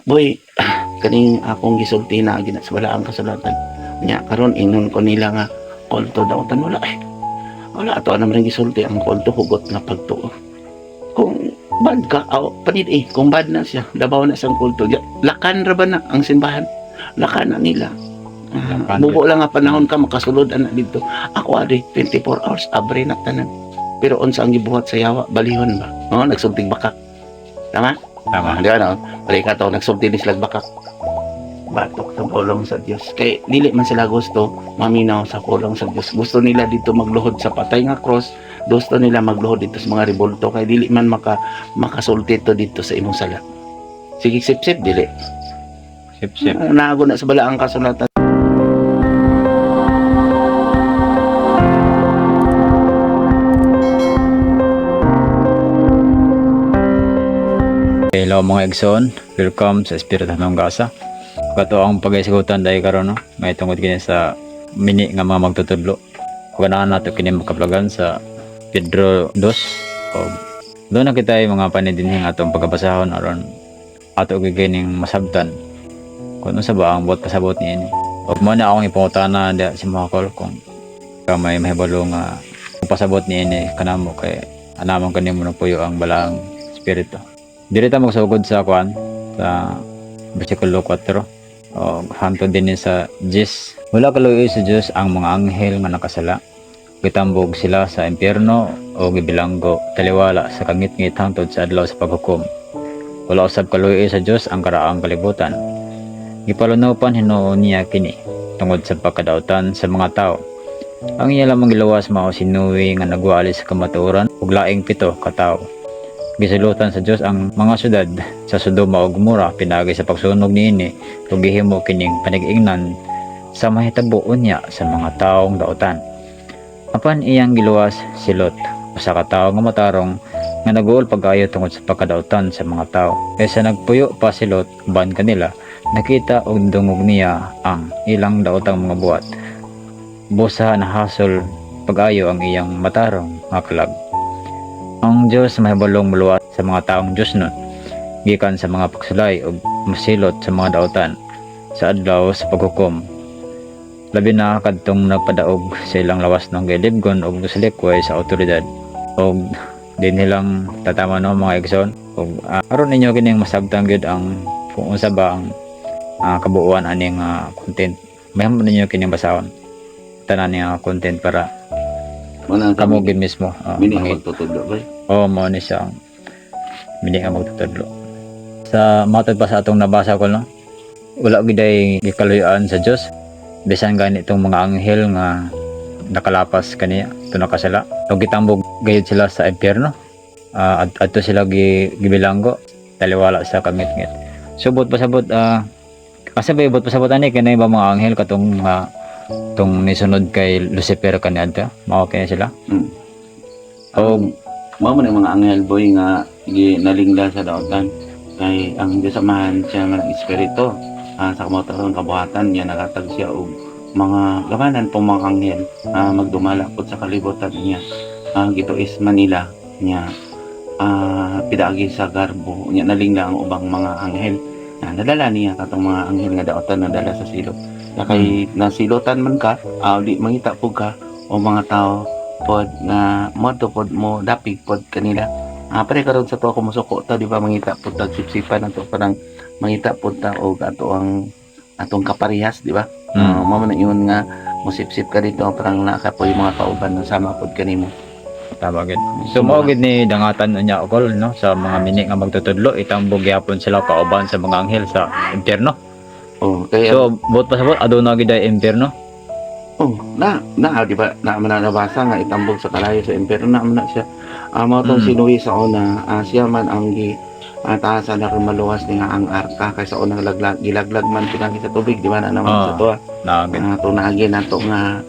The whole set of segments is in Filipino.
boy, kaning akong gisulti na gina sa balaang kasulatan. Nya karon ingon ko nila nga kulto daw tan wala eh. Wala ato na man gisulti ang kulto hugot nga pagtuo. Kung bad ka, panid eh, kung bad na siya, labaw na siyang kulto. Lakan ra ba na ang simbahan? Lakan na nila. Bubo lang nga panahon ka makasulod ana dito. Ako adi 24 hours abre na tanan. Pero unsa ang gibuhat sa yawa balihon ba? No, nagsultig bakak. Tama? Tama. Di ba no? Balik ka to nagsulti ni slag bakak. Batok sa pulong sa Dios. Kay dili man sila gusto maminaw sa pulong sa Dios. Gusto nila dito magluhod sa patay nga cross. Gusto nila magluhod dito sa mga rebulto kay dili man makasulti to dito sa imong sala. Sige sip-sip dili. Sip-sip. Nago na sa balaang kasulatan. Hello mga Igsoon, welcome sa Espiritu ng Gasa. Kato ang pag-isigutan dahil karon no, may tungod kini sa mini nga mga magtutudlo. Ganahan nato kini makapalagan sa Pedro 2 o doon na kita yung mga panidinhing atong pagkabasahon aron ato gigining masabtan kung ano sa ba ang buot pasabot ni ini. O mo na akong ipangutana da si Makol kung may mahibalo nga pasabot ni ini kanamo kay anamon kanimo na puyo ang balaang espiritu. Direta magsugod sa kwan sa versikulo 4 o hangtod din sa 10. Wala kaluoy sa Dios ang mga anghel nga nakasala. Gitambog sila sa impyerno o gibilanggo taliwala sa kangit-ngit hangtod sa adlaw sa paghukom. Wala usab kaluoy sa Dios ang karaang kalibutan. Gipalunopan hinuon niya kini tungod sa pagkadautan sa mga tao. Ang iya lamang giluwas mao sinuwi nga nagwalis sa kamatuoran ug laing 7 ka tawo. Gisulutan sa Dios ang mga syudad sa Sodoma ug Gomora pinagi sa pagsunog niini ug gihimo kining panig-ingnan sa mahitabo unya sa mga taong dautan. Apan iyang giluwas si Lot, usa ka tawo nga matarong nga naguol pag-ayo tungod sa pagkadautan sa mga tao. Kaysa nagpuyo pa si Lot uban kanila, nakita og dungog niya ang ilang daotang mga buhat. Busa nahasol pag-ayo ang iyang matarong nga kalag. Ang Diyos mahibalong muluwas sa mga taong Diyos nun, gikan sa mga pagsulay o masilot sa mga dautan sa adlaw sa paghukom. Labi na kadtong nagpadaog sa ilang lawas ng gilibgon o gusalikway sa otoridad o din nilang tatama no mga Igsoon o aron ninyo kining masabtang gyud ang kung unsa ba ang kabuuan aning content. Mahimo ninyo kining basahon tanan nga content para Wala kamo gid mismo mini magtutudlo ba? mo ni siya ang mini nga magtutudlo. Sa matod pa sa atong nabasa ko no, wala giday gikaluyan sa Dios bisan gani itong mga anghel nga nakalapas kaniya ito nakasala o gitambog gayud sila sa impyerno adto sila gibilanggo taliwala sa kangit-ngit. Subot pasabot kasi ba ibot pasabot ani kanay ba mga anghel katong tong nisunod kay Lucifer kaniadto mao kay sila. O mao man ang mga anghel boy nga ginalingla sa dautan kay ang Dios Amahan siya nga espiritu sa kamataron kabuhatan niya nakatag siya og mga gamanan pong mga anghel magdumala pod sa kalibutan niya gituis Manila niya pidagi sa garbo niya nalingla ang ubang mga anghel nadala niya katong mga anghel nga dautan nadala sa silot kay nasilotan man ka di mangita pug ka o mga tao pod na moto pod mo dapig pod kanila pare karon sa to ako musuko ta di ba mangita pod tag sipsipan ato parang mangita pod ta og ato ang atong kaparehas di ba mao man yun nga musipsip ka dito parang nakapoy mga kauban na sama pod kanimo tama gid. So mao gid ni dangatan unya okol no sa mga mini nga magtutudlo itambog gyapon sila kauban sa mga anghel sa impyerno. Kaya So buot pasabot aduna gid ay impyerno. Di ba na nabasa nga itambog sa kalayo sa impyerno na siya mao tong sinuwi sa una siya man ang taasan na maluwas niya ang arka kaysa unang gilaglag man pinagi sa tubig di ba na naman sa to tunagi na to nga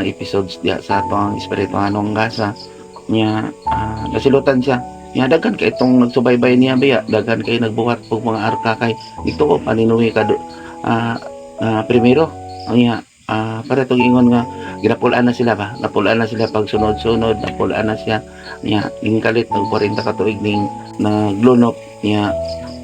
episodes diya sa to ang espiritu anong gasa niya nasilutan siya niya daghan kay itong nagsubaybay niya biya daghan kay nagbuhat og mga arka kay dito paninuwi ka primero niya para itong ingon nga ginapulaan na sila ba napulaan na sila pag sunod-sunod napulaan na siya niya ingkalit ng 40 ka tuig ning naglunop niya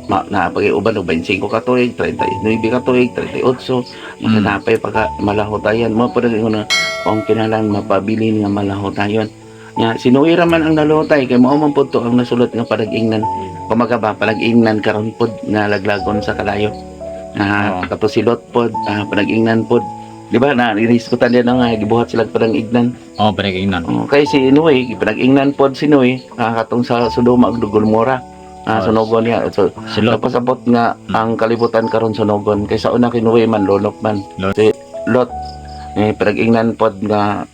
na pag-iuban og 25 ka tuig, 39 ka tuig, 38, makanapay pagka malahotayan mo pud na ang kinahanglan mapabilin nga malahotayon. Nya sinuwira man ang nalutay kay mao man pud to ang nasulot nga padag-ingnan. Kumaga ba padag-ingnan karon pud nga laglagon sa kalayo. Kato silot pod, padag-ingnan pod. Di ba na iriskutan din nga gibuhat sila padag-ingnan. Panag-ingnan. Kay si Noy, padag-ingnan pod si Noy, katong sa Sodoma ug Gomora. Sunogon niya. So, Silot. tapos abot nga ang kalibutan karon sunogon kay sa una kinuwi man lonok man. Lot. Si Lot padag-ingnan pod nga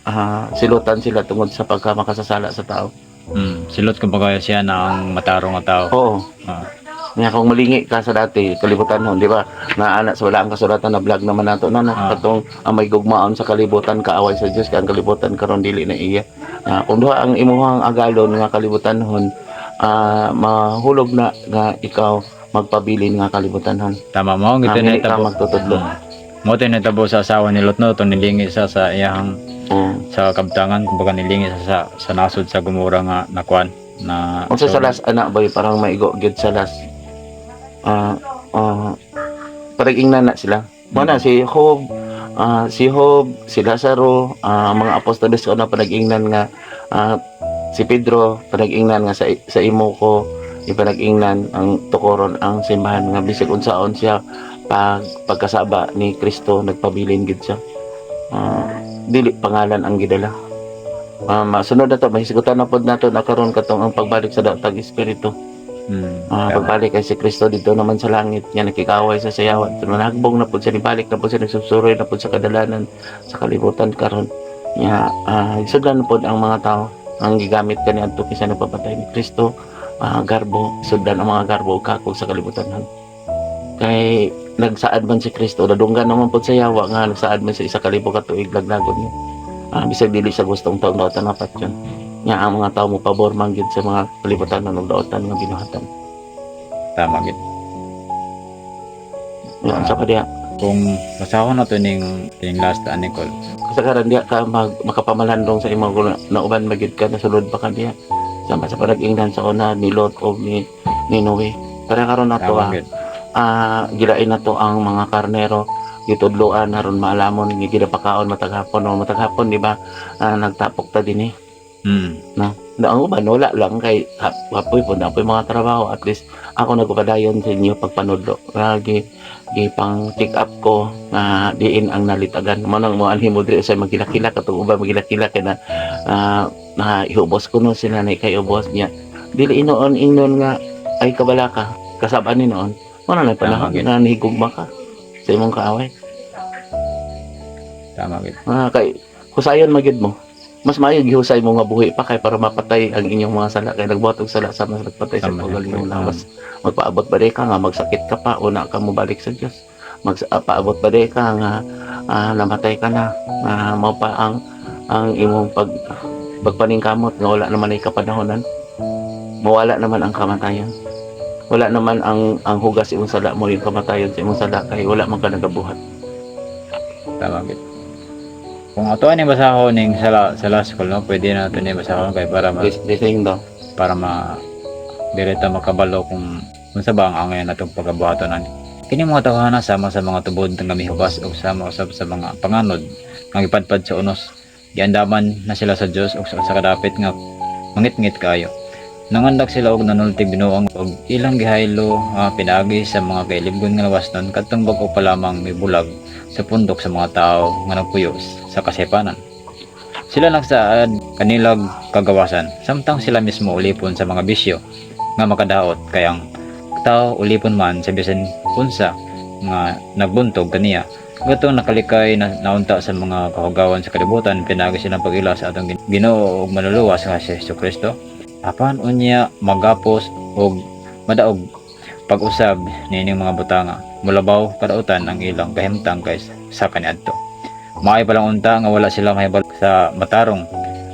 silutan sila tungod sa pagkamakasasala sa tao. Silot kumbaga siya na ang matarong nga tao. Oo. Ah. Nga kung malingi ka sa dati kalibutan hon, di ba? Na anak sa wala ang kasulatan na vlog naman nato na katong ang may gugmaon sa kalibutan kaaway sa Dios kay ang kalibutan karon dili na iya. Kung duha ang imuhang agalon nga kalibutan hon, mahulog na nga ikaw magpabilin nga kalibutan hon. Tama mo ang ito Dili na ka magtutudlo. Mo ito natabo sa asawa ni Lot no, to nilingi sa iyang Oo. sa kabtangan kumbaga nilingi sa nasod sa Gomora nga nakuan na Kung sa last anak boy parang maigo gyud sa last. Parang-ingnan na sila. Mo na si Job, si Lazaro, mga apostoles ko na panag-ingnan nga si Pedro panag-ingnan nga sa imo ko ipanag-ingnan ang tukoron ang simbahan nga bisig unsaon siya pagkasaba ni Kristo nagpabilin gid siya. Dili pangalan ang gidala. Masunod na to, mahisigutan na pod nato na karon katong ang pagbalik sa datag espiritu. Pagbalik kay si Kristo dito naman sa langit niya nakikaway sa sayawan. Nagbong na pod siya nibalik na pod siya nagsusuroy na pod sa kadalanan sa kalibutan karon. Nya isudlan na pod ang mga tao ang gigamit kani adto kisa nagpapatay ni Kristo. Garbo, sudlan ang mga garbo kakog sa kalibutan. Kay nagsaad man si Kristo, nadunggan naman po sa yawa nga nagsaad man sa 1,000 ka tuig laglagon niya. Bisag dili sa gustong taong daotan apat yun. Nga ang mga tao mo pabor man gyud sa mga kalibutan ng daotan nga binuhatan. Tama gid. Yan sa kadiya. Kung basahon na to ning last Nicole. Kasagaran diya ka makapamalandong sa imong nauban magid ka nasulod pa ka diya. Sama sa panag-ingnan sa una ni Lot o ni Noe. Para karon nato Tama gid. gilain na to ang mga karnero gitudloan aron maalamon nga gidapakaon mataghapon di ba nagtapok ta dinhi na ang uban wala lang kay hapoy po na mga trabaho at least ako nagpadayon sa inyo pagpanudlo pang check up ko na diin ang nalitagan mo nang mo anhi mo diri sa magilakila katong uban magilakila kay na ihubos ko no sila na kay ubos niya dili inoon ingnon nga ay kabalaka kasabaan ni noon wala na panahon na nahigugma ka sa imong kaaway. Tama gid. Kay husayon magid mo. Mas maayo gihusay mo nga buhi pa kay para mapatay ang inyong mga sala kay nagbuhat og sala sa mas nagpatay sa pagaling lawas. Magpaabot ba ka nga magsakit ka pa una ka mo balik sa Dios. Magpaabot ba ka nga namatay ka na. Mao pa ang imong pagpaningkamot nga wala naman ay kapanahonan. Mawala naman ang kamatayan. Wala naman ang hugas imong sala mo yung kamatayon sa imong sala kay wala man ka nagabuhat. Tama gid. Kung ato ani basahon ning sa last call no, pwede na to ni basahon kay para Listening daw. para direkta makabalo kung unsa ba ang angay natong pagabuhaton ani. Kini mga tawhana sama sa mga tubod nga mihubas ug sama usab sa mga panganod nga gipadpad sa unos. Giandaman na sila sa Dios ug sa kadapit nga mangit-ngit kayo. Nangandak sila og nanultig binuang og ilang gihaylo pinagi sa mga kailibgon nga lawas nun kadtong bag-o pa lamang may bulag sa pundok sa mga tao nga nagpuyos sa kasepanan. Sila nagsaad kanilag kagawasan samtang sila mismo ulipon sa mga bisyo nga makadaot kay ang tao ulipon man sa bisan unsa nga nagbuntog kaniya. Gatong nakalikay na naunta sa mga kahugawan sa kalibutan pinagi silang pag-ila sa atong Ginoo ug manluluwas nga si Jesucristo. Apan unya magapos og madaog pag-usab nining mga butanga mulabaw kadautan ang ilang kahimtang kay sa kaniadto. Maay palang unta nga wala sila mahibalo sa matarong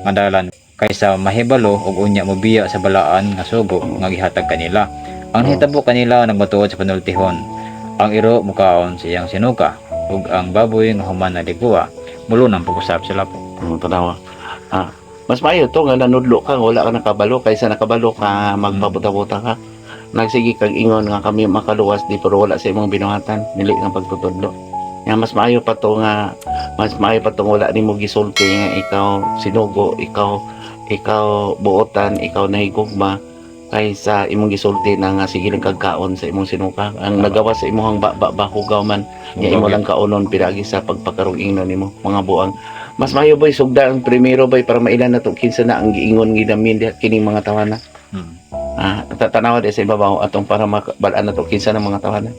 nga dalan kaysa mahibalo og unya mobiya sa balaan nga sugo nga gihatag kanila. Ang hitabo kanila nagmatuod sa panultihon. Ang iro mukaon sa iyang sinuka ug ang baboy nga human na ligwa mulunang pag-usab sila po. Tanawa. Mas maayo to nga nanudlo ka wala ka nakabalo kaysa nakabalo ka magpabuta-buta ka. nagsige kag ingon nga kami makaluwas di pero wala sa imong binuhatan dili nga pagtutudlo. Nga mas maayo pa to nga wala nimo gisulti nga ikaw sinugo, ikaw buotan, ikaw nahigugma kaysa imong gisulti na nga sige lang kagkaon sa imong sinuka. Ang nagawa sa imong bahugaw man nga imo lang kaunon piragi sa pagpakaruging nimo mga buang. Mas maayo boy sugda ang primero boy para mailan na to kinsa na ang giingon gidamin diha kining mga tawana. Tatanawa di sa ibabaw atong para makabalaan na to kinsa ng mga tawana.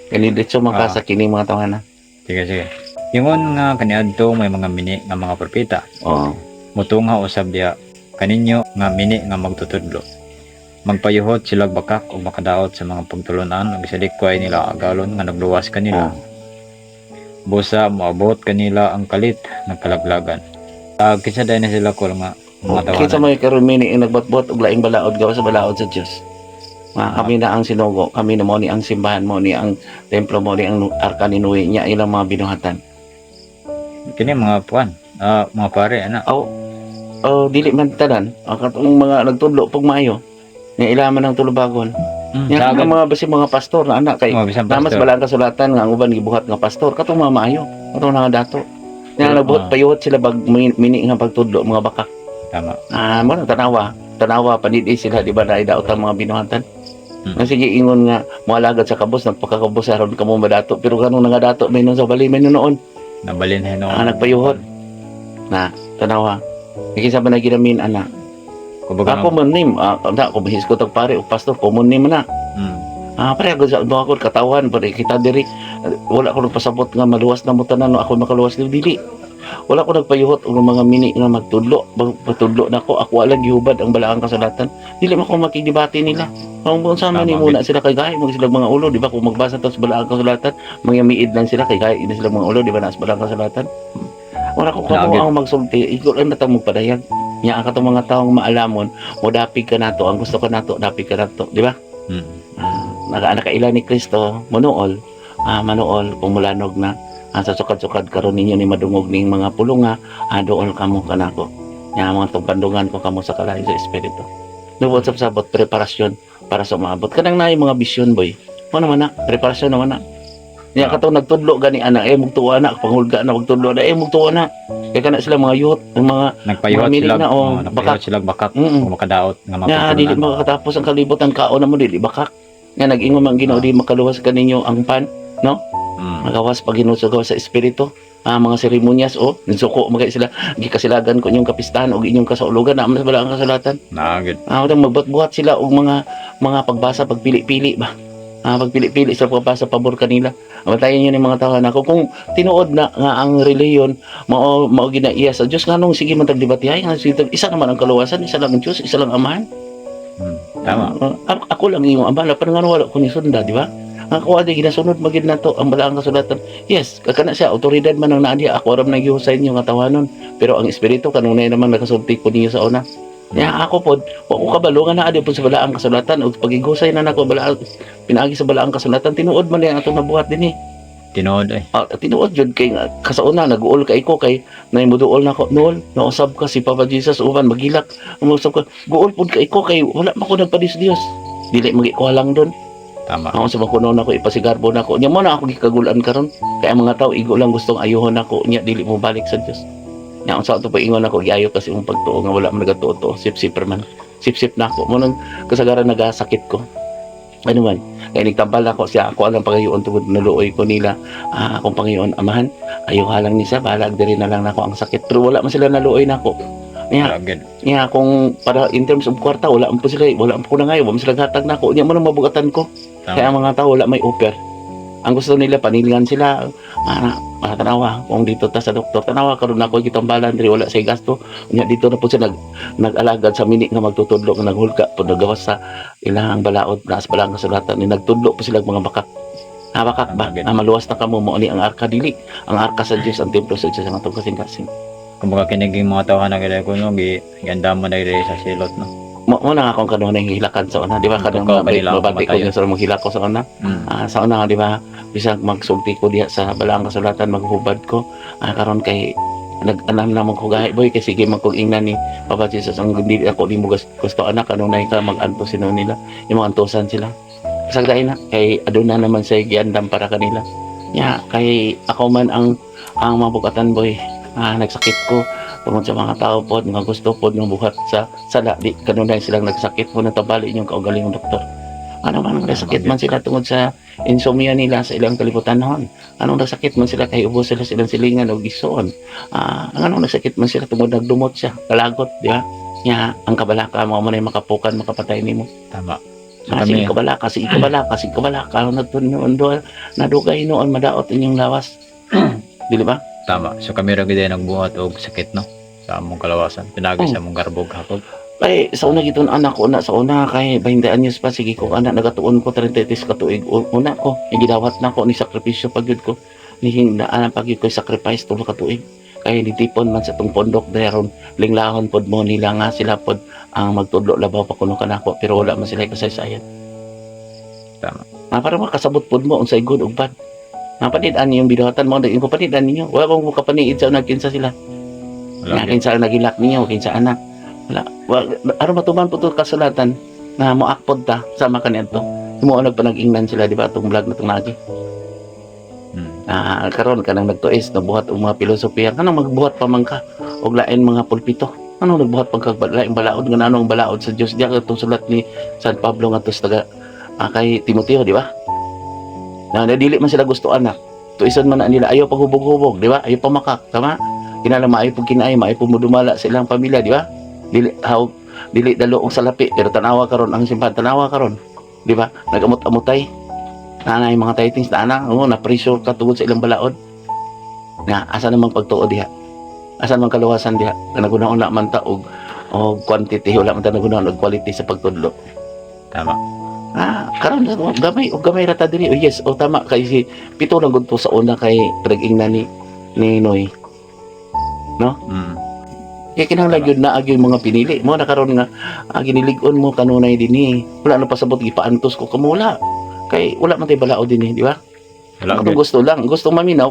Kani dito man sa kining mga tawana. Sige. Ingon nga kaniadto may mga mini nga mga propeta. Oo. Mutunga usab diha kaninyo nga mini nga magtutudlo. Magpayuhot sila bakak o makadaot sa mga pagtulunan ug sa likway nila agalon nga nagluwas kanila. Busa moabot kanila ang kalit ng kalaglagan. Kinsa day na sila kol nga mga tawanan. Kinsa may karon mini nagbot-bot og laing balaod gawas sa balaod sa Dios. Kami na ang sinugo, kami na mo ni ang simbahan mo ni ang templo mo ni ang arka ni Noe niya ilang mga binuhatan. Kini mga puan, mga pare ana. Dili man tanan, katong mga nagtudlo pag maayo. Nga ilaman ng tulubagon. Nga ang mga basi mga pastor na anak kay namas balang kasulatan nga ang uban gibuhat nga pastor katong mga maayo. Katong nga dato. Nga nabuhat payuhot sila bag mini nga pagtudlo mga bakak. Tama. Mo tanawa panidi sila di ba na idaot ang mga binuhatan. Nga sige ingon nga moalagad sa kabos nagpakakabos aron kamo madato pero kanong nga dato may sa bali may noon. Nabalin noon. Nagpayuhot. Na tanawa. Kisa ba na ginamin ana? Ako man nim, ako bihis ko tag pare o pastor common nim na. Pare ako sa ako katawan pare kita diri wala ko nagpasabot nga maluwas na mo tanan ako makaluwas dili. Wala ko nagpayuhot og mga mini nga magtudlo nako ako wala gihubad ang balaang kasulatan. Dili man ko makigdebate nila. Kung sa man muna sila kay gahi mo sila mga ulo di ba kung magbasa ta sa balaang kasulatan mangyamiid lang sila kay gahi sila mga ulo di ba na sa balaang kasulatan. Wala ko ang magsulti ikaw lang natang magpadayag. Nya ang katong mga taong maalamon mo dapig ka nato ang gusto ka nato dapig ka nato di ba? Nakaila ni Kristo manuol kung mulanog na sa sukad-sukad karon ninyo ni madungog ning mga pulunga dool kamo kanako nya mga tugpandungan ko kamo sa kalahi sa espiritu nuwat sabot preparasyon para sa maabot kanang naay mga bisyon boy mo naman na preparasyon naman na nya katong nagtudlo gani anak mugtuwa na pangulga na magtudlo na mugtuwa na kaya kana sila mga youth ang mga nagpayuhot sila bakak sila bakak kung makadaot nga mapagtunan dili makatapos ang kalibutan kaon na mo dili bakak nga nag-ingon man Ginoo di makaluwas kaninyo ang pan no magawas pag ginusugaw sa espiritu mga seremonyas nagsuko magay sila gikasilagan ko inyong kapistahan o inyong kasaulugan na mas bala ang kasulatan nagid magbuhat sila og mga pagbasa pagpili-pili ba pagpili-pili sa pagbasa pabor kanila matayin yun yung mga tawanan ako kung tinuod na nga ang reliyon mao ginaiya sa Dios nganong sige man tagdebatihay isa naman ang kaluwasan isa lang ang Dios isa lang amahan tama ako lang yung ambala pero nga wala ko ni sunda di ba ako adi ginasunod magid nato ang balaang kasulatan yes kakana siya autoridad man ang naadi ako aram nagihusay niyo nga tawanon pero ang espiritu kanunay naman nakasulti ko niyo sa una ako pod wa ko kabalo nga naadi pod sa balaang kasulatan ug pagigusay na nako balaang pinaagi sa balaang kasulatan tinuod man yang atong nabuhat dinhi tinuod tinuod jud kay kasauna naguol kay ko kay naimuduol nako nool nausab ka si Papa Jesus uban magilak umusab ka guol pod kay ko kay wala man ko nagpadis Dios dili magikuha lang don tama ako sa makuno nako ipasigarbo nako nya mo na ako gikagulan karon kay ang mga tao igo lang gustong ayuhon nako nya dili mo balik sa Dios nya ang sa ato pa ingon ako giayo kasi mong pagtuo nga wala man nagatuo sip-sip man sip-sip nako mo nang kasagaran nagasakit ko ano man kaya nagtambal ako siya ako alang pagayon tungod naluoy ko nila akong Panginoon amahan ayuha lang ni siya balag diri na lang nako ang sakit pero wala man sila naluoy nako nya kung para in terms of kwarta wala man po sila wala po na ngayon wala man sila gatag nako nya mo nang mabugatan ko kaya ang mga tao wala may offer ang gusto nila panilingan sila tanawa kung dito ta sa doktor tanawa karon nako gitambalan diri wala say gasto nya dito na po siya nag-alagad sa mini nga magtutudlo nga naghulga po nagawas sa ilang balaod nas balang kasulatan ni nagtudlo po sila mga bakak bakak ba maluwas na kamo mo ni ang arka dili ang arka sa Dios ang templo sa Dios ang atong kasing-kasing kumbaga kiniging mga tawahan na gila ko no ganda mo na sa silot no mo na akong kanunay hilakan sa una di ba kanang mabati ko yung sarong hilak ko sa una sa una di ba bisag magsulti ko diha sa balaang kasulatan maghubad ko karon kay nag-anam naman ko gahi boy kasi sige man kong ingnan ni Papa Jesus ang hindi ako di mo gusto anak kanunay ka mag-anto sino nila yung mga antosan sila sagday na kay aduna naman sa giandam para kanila kay ako man ang mabukatan boy nagsakit ko tungod sa mga tao pod nga gusto pod ng buhat sa sala di kanunay silang nagsakit po natabali yung kaugalingong doktor ano man nagsakit man sila tungod sa insomnia nila sa ilang kalibutan noon anong nagsakit man sila kay ubos sila silang silingan o gisuon anong nagsakit man sila tungod nagdumot siya kalagot di ba ang kabalaka mo man ay makapukan makapatay nimo Tama. So sige kami, kabalaka nagtunon doon nadugay noon madaot inyong lawas dili ba tama. So kami ra gid ay nagbuhat og sakit no sa among kalawasan. Pinagi sa among garbog hapog. ay sa una giton anak ko na sa una kay 20 anyos pa sige ko anak nagatuon ko 33 ka tuig una ko gidawat na ko ni sakripisyo pagyud ko ni hingdaan pagyud ko sacrifice tulo ka tuig kay ditipon man sa tong pondok dayon linglahon pod mo nila nga sila pod ang magtudlo labaw pa kuno kanako pero wala man sila kasaysayan Tama. para makasabot pod mo unsay good ug bad napanidan yung binuhatan mo daging ko panidan ninyo wala bang makapaniid sa kinsa sila Wala gyud. kinsa nagilak ninyo kinsa anak wala aron matuman po to kasulatan na moakpod ta sama kaniadto mo nagpanag-ingnan sila di ba atong vlog na tong nagi karon kanang nagtuis nabuhat og mga pilosopiya kanang magbuhat pa man ka og lain mga pulpito ano nagbuhat pang laing balaod nga anong balaod sa Dios diya katong sulat ni San Pablo nga tos taga kay Timoteo di ba na dili man sila gusto anak tuisan man na nila ayaw paghubog-hubog di ba ayaw pamakak tama kinala maayo pug kinaay maayo pug modumala sa ilang pamilya di ba dili dalo og salapi pero tanawa karon ang simbahan tanawa karon di ba nagamot-amutay nanay mga titings na anak na pressure ka tungod sa ilang balaod nga asa namang pagtuo diha asa namang kaluwasan diha nagunahon na man ta og quantity wala man ta nagunahon og quality sa pagtudlo Tama. karon gamay ra ta diri yes tama kay si pito lang gud to sa una kay pinag-ingnan ni Noy kaya kinahanglan yun na agi mga pinili mo na karon nga ginilig-on mo kanunay dinhi wala na pasabot gipaantos ko kamula kay wala man tay balao dinhi di ba Wala ako gyud. gusto maminaw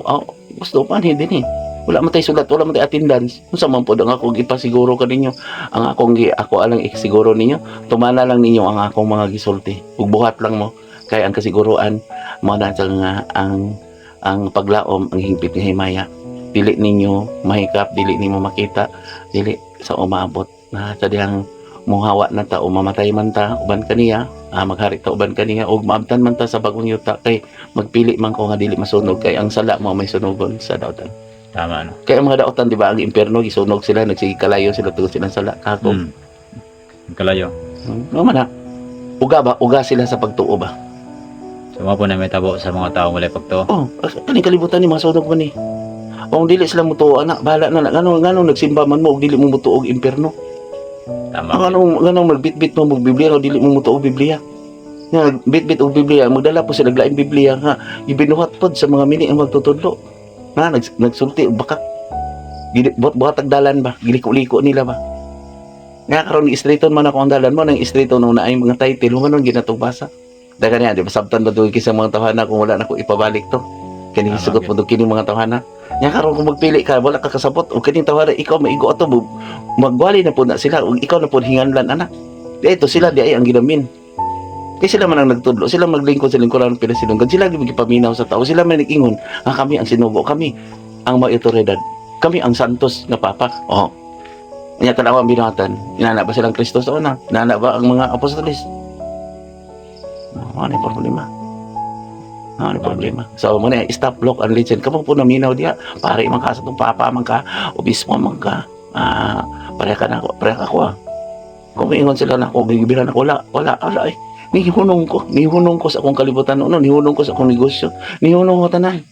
gusto pa ni dinhi wala man tay sulat wala man tay attendance unsa man pod ang ako gipasiguro kaninyo ang ako alang isiguro ninyo tumana lang ninyo ang akong mga gisulti ug buhat lang mo kay ang kasiguruan mo na nga ang paglaom ang hingpit nga himaya dili ninyo mahikap dili ninyo makita dili sa umabot na sa dihang muhawa na ta o mamatay man ta uban kaniya maghari ta uban kaniya og maabtan man ta sa bagong yuta kay magpili man ko nga dili masunog kay ang sala mo may sunogon sa daotan Tama no. kay ang mga daotan di ba ang impierno gisunog sila nagsige kalayo sila tungod silang sala kako Kalayo. man na uga sila sa pagtuo ba So mga po na may tabo sa mga tao muli pagto. kaning kalibutan ni masunog man ni kung dili sila mutuo anak bahala na ngano nagsimba man mo og dili mo mutuo og impierno Tama. Anong magbitbit mo mag Biblia o dili mo mutuo og Biblia. Nga bitbit og Biblia, magdala po sila laing Biblia nga gibinuhat pod sa mga mini ang magtutudlo. Na nagsulti og bakak. Buhat dalan ba, giliko-liko nila ba. Nga karon gi-straighton man ako ang dalan mo nang straighton nung naay mga title mo man ginatong basa. Dagan niya, di ba sabtan ba doon kisa mga tawhana kung wala na ko ipabalik to. Kani Tama, sugot mo doon kini mga tawhana. Nya karon kung magpili ka wala ka kasabot o kining tawhana ikaw maigo ato magwali na po na sila ug ikaw na po hinganlan anak ito sila di ay ang ginamin kay sila man ang nagtudlo sila maglingkod sa lingkuran pila silunggan sila gipaminaw sa tao sila man nag-ingon kami ang sinugo kami ang mga otoridad kami ang santos nga papa nya tanawa ang binuhatan inana ba silang Kristo sa una inana ba ang mga apostoles ano yung problema so mo na stop lock and listen kamo po naminaw diha pare man ka sa tong papa man ka obispo man ka pare ka ako kung ingon sila na ako gibiran ako wala ay nihunong ko sa akong kalibutan nihunong ko sa akong negosyo nihunong ko tanan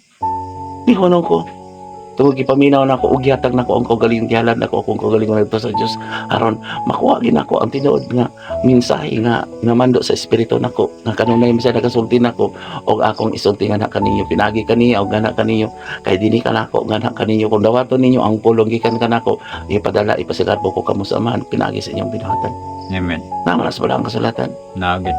nihunong ko tungod gipaminaw na ako ug gihatag nako ang kaugalingon gihalad nako akong kaugalingon ngadto sa Dios aron makuha gid nako ang tinuod nga mensahe nga mando sa espiritu nako nga kanunay sa nagasulti nako og akong isulti nga kaninyo pinagi kaniya og gana kaninyo kay dinhi ka nako gana kaninyo kung dawaton ninyo ang pulong gikan kanako ipadala ipasigar ko kamo sa amahan pinagi sa inyong binuhatan Amen. namalas ba ang kasulatan Nagit.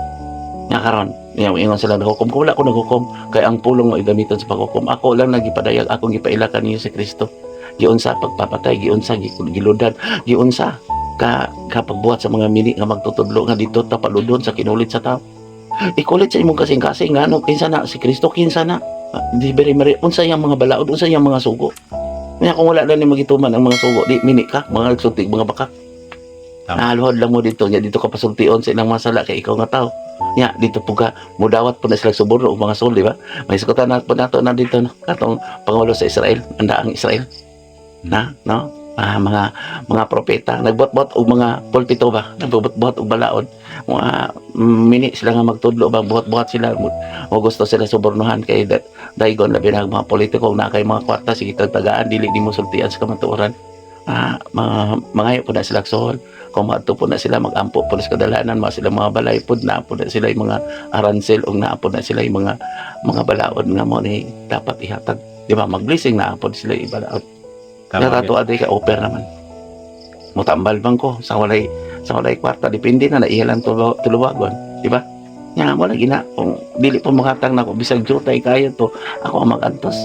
nga karon ingon sila naghukom ko wala ko naghukom kay ang pulong mo igamiton sa paghukom ako lang nagipadayag akong gipaila kaniyo si Kristo giunsa pagpapatay, giunsa giludan, giunsa kapagbuhat sa mga mini nga magtutudlo nga dito tapaludon sa kinulit sa tao. Ikulit sa imong kasing-kasing nga ano, kinsa na si Kristo, kinsa na di beri mari unsa yang mga balaod, unsa yang mga sugo. Kaya kung wala na ni magituman ang mga sugo, di mini ka mga nagsulti mga bakak. Nahaluhod lang mo dito, nya dito ka pasultion sa ilang masala kay ikaw nga tao. Nya dito po ka mudawat po na sila suborno og mga sul, di ba? May sagutan na po nato na dito no, katong pangulo sa Israel, anda ang Israel. Na, no? Mga propeta nagbot-bot og mga pulpito ba, nagbot-bot og balaod. Mga mini sila nga magtudlo ba, buhat-buhat sila o gusto sila subornohan kay daygon labi na mga politiko na kay mga kwarta sige tagaan dili di mo sultian sa kamatuoran. Mga po na sila sohol kung maadto po na sila magampo po sa kadalanan mga sila mga balay pod na po na sila yung mga aransel o na po na sila yung mga balaod nga mo ni dapat ihatag, di ba, mag-blessing na po sila ibalaod. Natatuwa di ka oper naman mutambal bang ko sa walay kwarta depende na naihalang tuluwagon, di ba? Nya mo lagi na kung dili po makatang na ko bisag jutay kayo to ako ang magantos.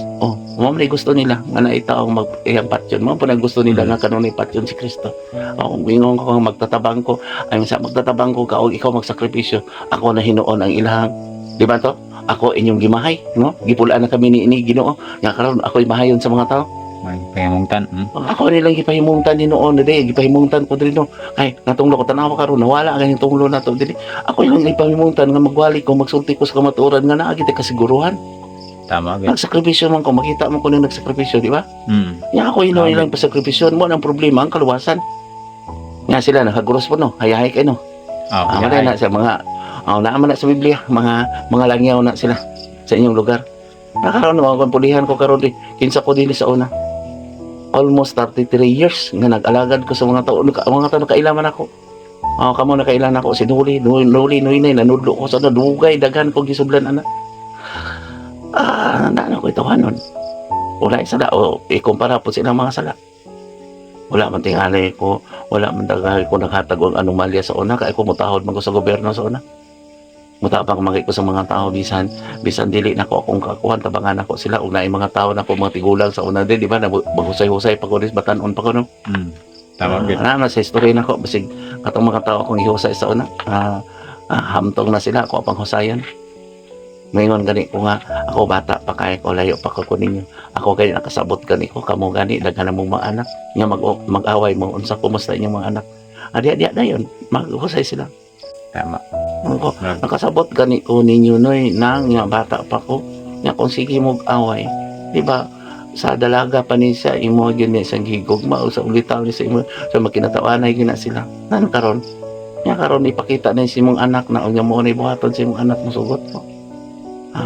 Mo man gusto nila nga naitaong mag-iyang patyon mo po na gusto nila nga kanunay patyon si Kristo. Wingon ko kung magtatabang ko ay sa magtatabang ko ka o ikaw magsakripisyo ako na hinuon ang ilahang, di ba to? Ako inyong gimahay, no? Gipulaan na kami ni Ginoo nga karon ako imahayon sa mga tao. May pahimungtan. Ako nilang gipahimungtan ni noon dili gipahimungtan ko diri no kay natunglo ko tanaw karon nawala ang tunglo nato dili ako ilang gipahimungtan nga magwali ko magsulti ko sa kamatuoran nga naa kita kasiguruhan. Tama gyud. Nagsakripisyo man ko makita mo ko ning nagsakripisyo, di ba? Nya ako ilang pasakripisyon mo ang problema ang kaluwasan. Nga sila nakaguros po no hayahay kay no. Amalay na sa mga naaman na sa Biblia mga langyaw na sila sa inyong lugar. Nakaroon naman kung pulihan ko karon kinsa ko dili sa una. Almost 33 years nga nag-alagad ko sa mga tao nakailaman ako. Kamo nakailan ako sinuli nuy nanudlo ko sa dugay daghan ko gisudlan ana. Nana ko itawanon. Wala sala o ikumpara po silang mga sala. Wala man tingali ko, wala man daghay ko naghatag og anomalya sa una kay ko mutahod man ko sa gobyerno sa una. Mutabang magay ko sa mga tao bisan dili na ko akong kakuhan tabangan ako sila ug naay mga tao na ko mga tigulang sa una di ba maghusay-husay pa ko batanon pa ko no. Tama gyud. Na sa istorya nako basig katong mga tao akong ihusay sa una hamtong na sila ako pang husayan. Mayingon gani ko nga ako bata pa kay ko layo pa ko ninyo. Ako kay nakasabot gani ko kamo gani daghan na mong mga anak nya mag-away mo unsa kumusta inyong mga anak. Adi-adi dayon maghusay sila. Tama. Ako, nakasabot gani ko ninyo noy nang nga bata pa ko nga kung sige mong away di ba sa dalaga pa ni sa imo gyud ni sa gigugma o sa ulitaw ni sa imo sa makinatawanay gina sila nan karon nya karon ipakita na si imong anak na unya mo ni buhaton sa imong anak mo sugot mo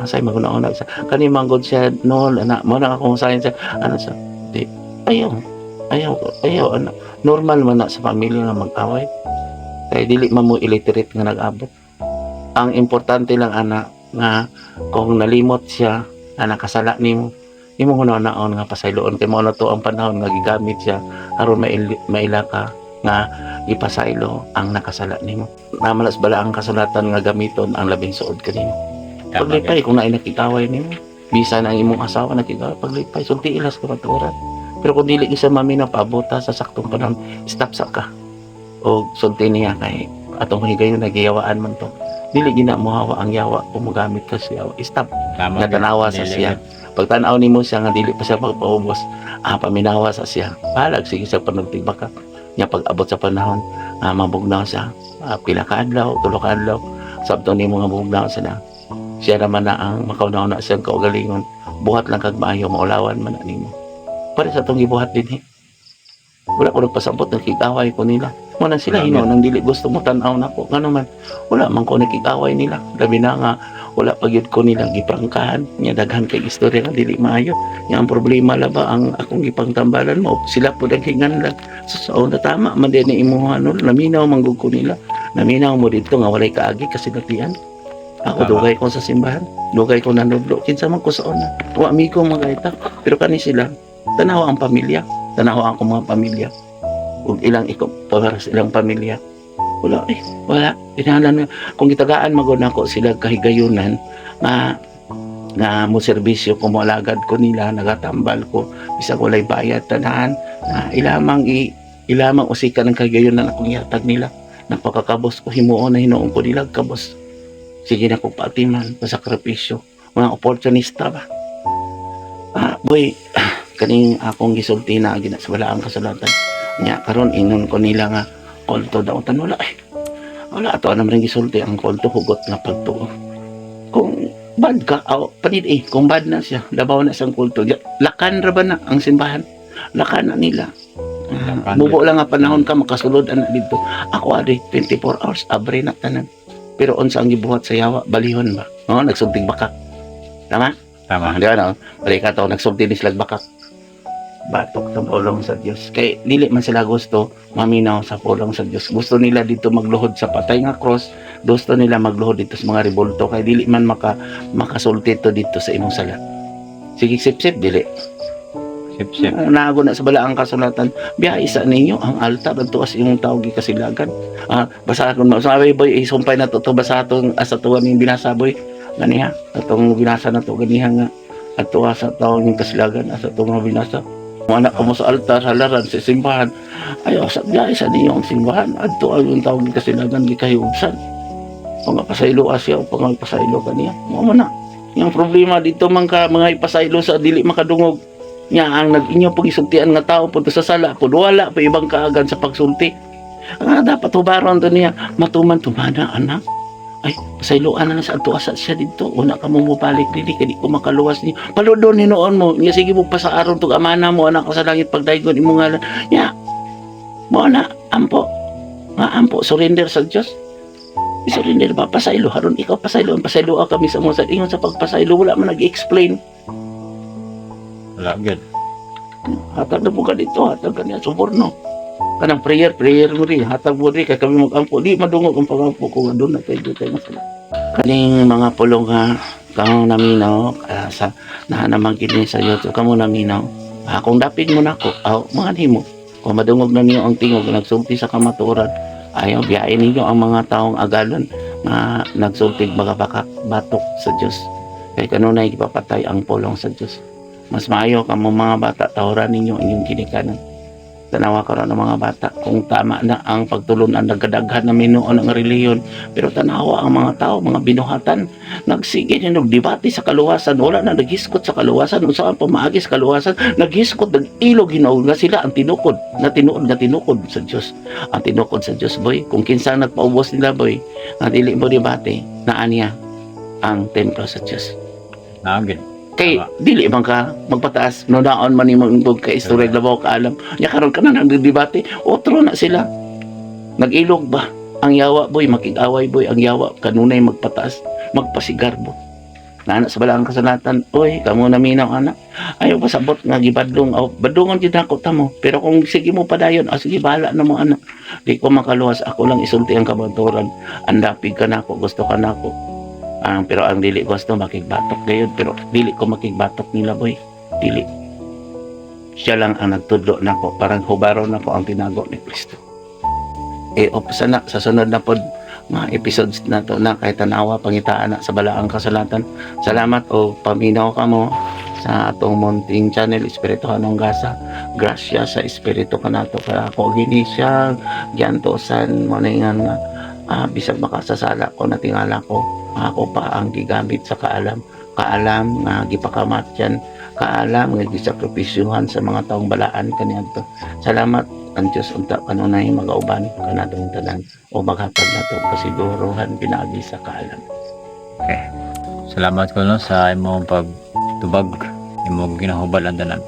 say maguna-una sa kani manggod siya no anak mo na akong sayon sa ano sa di ayaw anak normal man na sa pamilya nga mag-away kay dili man mo illiterate nga nag-abot. Ang importante lang anak nga kung nalimot siya na nakasala nimo imo hunaon nga pasayloon kay mao na to ang panahon nga gigamit siya aron maila ka nga ipasaylo ang nakasala nimo. Namalas bala ang kasulatan nga gamiton ang labing suod kanimo. Paglipay kung naay nakikaway nimo bisan ang imong asawa nakikaway paglipay sulti ilas ka matuoran. Pero kung dili isa mamina paabota sa saktong panahon stop sa ka o sulti niya kay atong higayon nagyawaan man to dili gina mo hawa ang yawa kung magamit ka siya stop nga tanawa sa siya pagtanaw nimo siya nga dili pa siya magpaubos paminawa sa siya balag sige sa panagtigba ka nya pag abot sa panahon mabugnaw siya pila ka adlaw tulo ka adlaw sabto nimo nga mabugnaw siya naman na ang makaunaw na siyang kaugalingon buhat lang kag maayo maulawan man na nimo para sa tong gibuhat dinhi wala ko nagpasabot nakikaway ko nila mo na sila nang dili gusto mo tanaw na ko ngano man wala man ko nakikaway nila labi na nga wala pagyud ko nila giprangkahan nya daghan kay istorya nga dili maayo nya ang problema la ba ang akong gipangtambalan mo sila pud ang hinganlan so na tama man din ni imo ano naminaw manggug ko nila naminaw mo dito nga walay kaagi kasi natian ako dugay ko sa simbahan dugay ko nanudlo kinsa man ko sa una wa amigo magaita pero kani sila tanaw ang pamilya tanaw ang mga pamilya ug ilang para sa ilang pamilya wala inahalan kung gitagaan magod nako sila kahigayunan na nga mo serbisyo ko mo alagad ko nila nagatambal ko bisag walay bayad tanan na ilamang usika ng kagayon na akong yatag nila napakakabos ko himuon na hinuon ko nila kabos sige na ko paatiman pasakripisyo mga oportunista ba boy kaning akong gisulti na ginaswala ang kasulatan nya karon inon ko nila nga kulto daw tan wala ato na rin gisulti ang kulto hugot nga pagtuo kung bad ka panid kung bad na siya labaw na siyang kulto lakan ra ba na ang simbahan lakan na nila bubo lang nga panahon ka makasulod na dito ako adi 24 hours abre na tanan pero unsa ang gibuhat sa yawa balihon ba nagsultig bakak tama Tama. di ba no balik ka to nagsulti ni slag bakak batok sa pulong sa Dios kay dili man sila gusto maminaw sa pulong sa Dios gusto nila dito magluhod sa patay nga cross gusto nila magluhod dito sa mga rebulto kay dili man makasulti to dito sa imong sala sige sip dili Sip. nago na sa balaang kasulatan biya isa ninyo ang altar adto as imong tawag kasilagan basa kun masabi boy isumpay na to basa atong asa tuwa ning binasa boy ganiha atong binasa na to ganiha nga ato sa tawag ning kasilagan asa to nga binasa mga anak mo sa altar, halaran, sa simbahan. Ayaw, sabya, isa ninyo ang simbahan. Adto ay yung tawag kasilagan, gikayubsan. Pangapasaylo asya o pangapasaylo kaniya. Mga na. Yung problema dito mga ipasaylo sa dili makadungog. Nga ang nag-inyo pagisultian nga tao punto sa sala. Wala pa ibang kaagan sa pagsulti. Dapat hubaron to niya. Matuman-tumana, anak. Ay, pasayloan na sa ato asa siya dito. Una ka mo mubalik dili kadi ko makaluwas niyo. Paludon hinoon mo. Nga sige mo pa sa aron tug amana mo anak sa langit pagdaygon imo ngalan. Nya. Mo na ampo. Nga ampo surrender sa Dios. Surrender ba pasaylo haron ikaw pasaylo kami sa mo sa ingon sa pagpasaylo wala man nag-explain. Wala gid. Hatag na po ka dito, hatag ka niya suborno. Kanang prayer mo rin, hatag mo rin, kaya kami mag-ampo, di madungog ang pag-ampo ko, doon na tayo masala. Kaning mga pulong ha, kamo naminaw, sa nahanamang kini sa YouTube, kamo naminaw, kung dapig mo na ako, mga himo, kung madungog na niyo ang tingog, nagsulti sa kamaturan, ayaw, biyain ninyo ang mga taong agalon, na nagsultig bagabakak, batok sa Diyos. Kaya kanunay ipapatay ang pulong sa Diyos. Mas maayo kamo mga bata, tawaran ninyo inyong kinikanan. Tanawa karon ng mga bata kung tama na ang pagtulunan nagkadaghan na minuon ng reliyon pero tanawa ang mga tao mga binuhatan nagsige ni nagdebate sa kaluwasan wala na naghiskot sa kaluwasan usahan pa maagi sa kaluwasan naghiskot nag-ilog hinaw nga sila ang tinukod na tinukod sa Dios ang tinukod sa Dios boy kung kinsa nagpaubos nila boy nga dili mo debate na aniya ang templo sa Dios Nagid. kay dili man ka magpataas no naon man imong kay istorya labaw ka alam nya karon ka na nagdebate otro na sila nag-ilog ba ang yawa boy makig-away boy ang yawa kanunay magpataas magpasigarbo na sa balaang kasulatan oy kamo na minaw anak ayaw pasabot nga gibadlong badungon jud nako tamo pero kung sige mo padayon sige bahala na mo anak di ko makaluwas ako lang isulti ang kabaturan andapig ka nako gusto ka nako pero ang dili gusto makigbatok gayud pero dili ko makigbatok nila boy dili siya lang ang nagtudlo nako parang hubaron nako ang tinago ni Kristo opsa na sa sunod na pod mga episodes na to na kay tanawa pangitaan na sa balaang kasulatan salamat o paminaw ka mo sa atong munting channel Espirituhan ng Gasa grasya sa Espiritu ka nato kaya ako gini siya giantosan mo na nga bisag makasasala ko na tingala ko ako pa ang gigamit sa kaalam nga gipakamatyan kaalam nga gisakripisyuhan sa mga taong balaan kaniadto salamat ang Diyos unta kanunay magauban kanatong tanan o maghatag nato kasiguruhan pinaagi sa kaalam. Okay. Salamat ko no sa imong pagtubag imong ginahubal ang tanan.